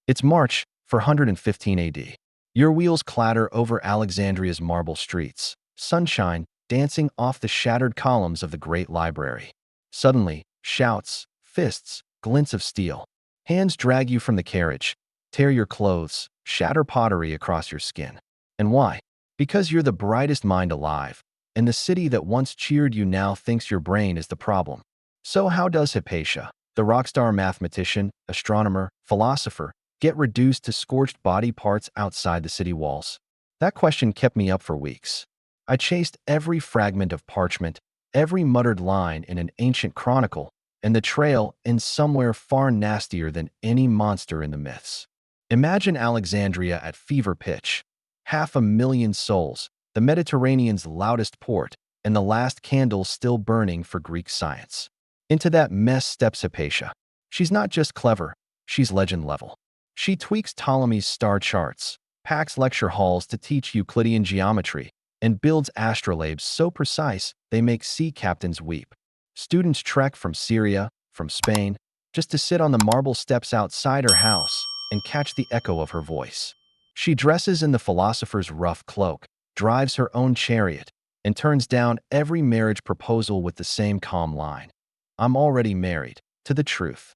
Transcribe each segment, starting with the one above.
It's March 415 AD. Your wheels clatter over Alexandria's marble streets, sunshine dancing off the shattered columns of the great library. Suddenly, shouts, fists, glints of steel. Hands drag you from the carriage, tear your clothes, shatter pottery across your skin. And why? Because you're the brightest mind alive, and the city that once cheered you now thinks your brain is the problem. So how does Hypatia, the rockstar mathematician, astronomer, philosopher, get reduced to scorched body parts outside the city walls? That question kept me up for weeks. I chased every fragment of parchment, every muttered line in an ancient chronicle, and the trail ends somewhere far nastier than any monster in the myths. Imagine Alexandria at fever pitch. 500,000 souls, the Mediterranean's loudest port, and the last candle still burning for Greek science. Into that mess steps Hypatia. She's not just clever, she's legend level. She tweaks Ptolemy's star charts, packs lecture halls to teach Euclidean geometry, and builds astrolabes so precise they make sea captains weep. Students trek from Syria, from Spain, just to sit on the marble steps outside her house and catch the echo of her voice. She dresses in the philosopher's rough cloak, drives her own chariot, and turns down every marriage proposal with the same calm line. I'm already married to the truth.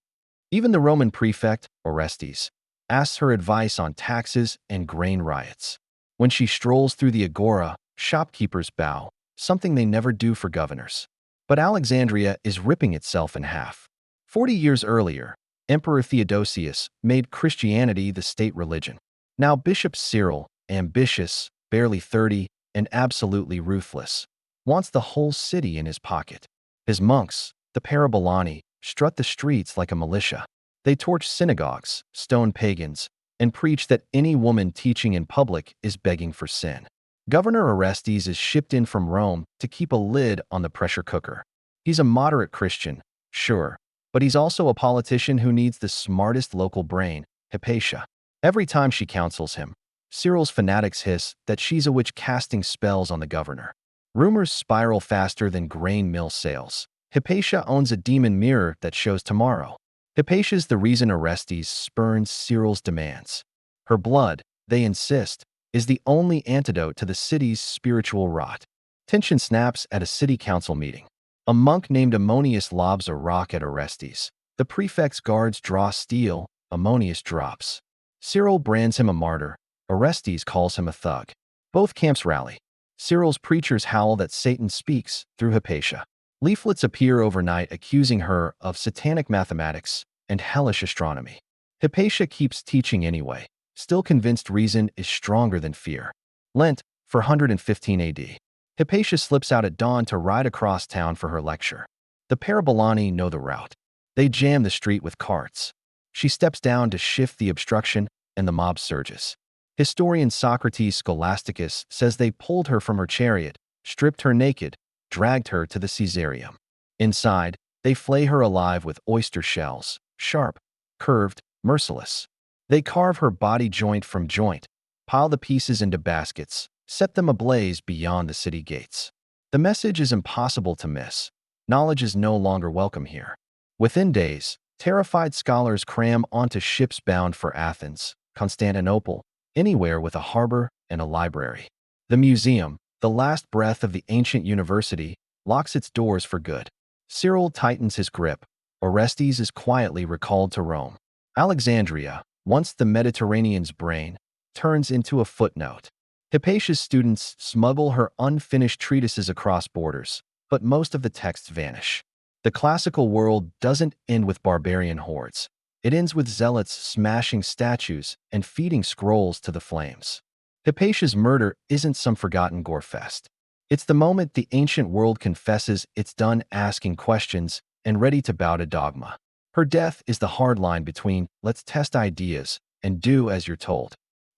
Even the Roman prefect, Orestes, asks her advice on taxes and grain riots. When she strolls through the agora, shopkeepers bow, something they never do for governors. But Alexandria is ripping itself in half. 40 years earlier, Emperor Theodosius made Christianity the state religion. Now Bishop Cyril, ambitious, barely 30, and absolutely ruthless, wants the whole city in his pocket. His monks, the Parabolani, strut the streets like a militia. They torch synagogues, stone pagans, and preach that any woman teaching in public is begging for sin. Governor Orestes is shipped in from Rome to keep a lid on the pressure cooker. He's a moderate Christian, sure, but he's also a politician who needs the smartest local brain, Hypatia. Every time she counsels him, Cyril's fanatics hiss that she's a witch casting spells on the governor. Rumors spiral faster than grain mill sales. Hypatia owns a demon mirror that shows tomorrow. Hypatia's the reason Orestes spurns Cyril's demands. Her blood, they insist, is the only antidote to the city's spiritual rot. Tension snaps at a city council meeting. A monk named Ammonius lobs a rock at Orestes. The prefect's guards draw steel, Ammonius drops. Cyril brands him a martyr, Orestes calls him a thug. Both camps rally. Cyril's preachers howl that Satan speaks through Hypatia. Leaflets appear overnight accusing her of satanic mathematics and hellish astronomy. Hypatia keeps teaching anyway, still convinced reason is stronger than fear. Lent, 415 AD. Hypatia slips out at dawn to ride across town for her lecture. The Parabolani know the route. They jam the street with carts. She steps down to shift the obstruction, and the mob surges. Historian Socrates Scholasticus says they pulled her from her chariot, stripped her naked, dragged her to the Caesareum. Inside, they flay her alive with oyster shells, sharp, curved, merciless. They carve her body joint from joint, pile the pieces into baskets, set them ablaze beyond the city gates. The message is impossible to miss. Knowledge is no longer welcome here. Within days, terrified scholars cram onto ships bound for Athens, Constantinople, anywhere with a harbor and a library. The museum, the last breath of the ancient university, locks its doors for good. Cyril tightens his grip. Orestes is quietly recalled to Rome. Alexandria, once the Mediterranean's brain, turns into a footnote. Hypatia's students smuggle her unfinished treatises across borders, but most of the texts vanish. The classical world doesn't end with barbarian hordes. It ends with zealots smashing statues and feeding scrolls to the flames. Hypatia's murder isn't some forgotten gore fest. It's the moment the ancient world confesses it's done asking questions and ready to bow to dogma. Her death is the hard line between let's test ideas and do as you're told.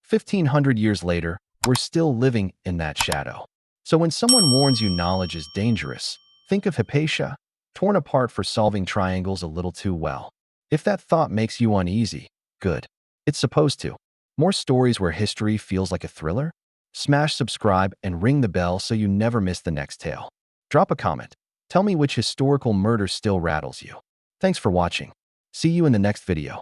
1,500 years later, we're still living in that shadow. So when someone warns you knowledge is dangerous, think of Hypatia, torn apart for solving triangles a little too well. If that thought makes you uneasy, good. It's supposed to. More stories where history feels like a thriller? Smash subscribe and ring the bell so you never miss the next tale. Drop a comment. Tell me which historical murder still rattles you. Thanks for watching. See you in the next video.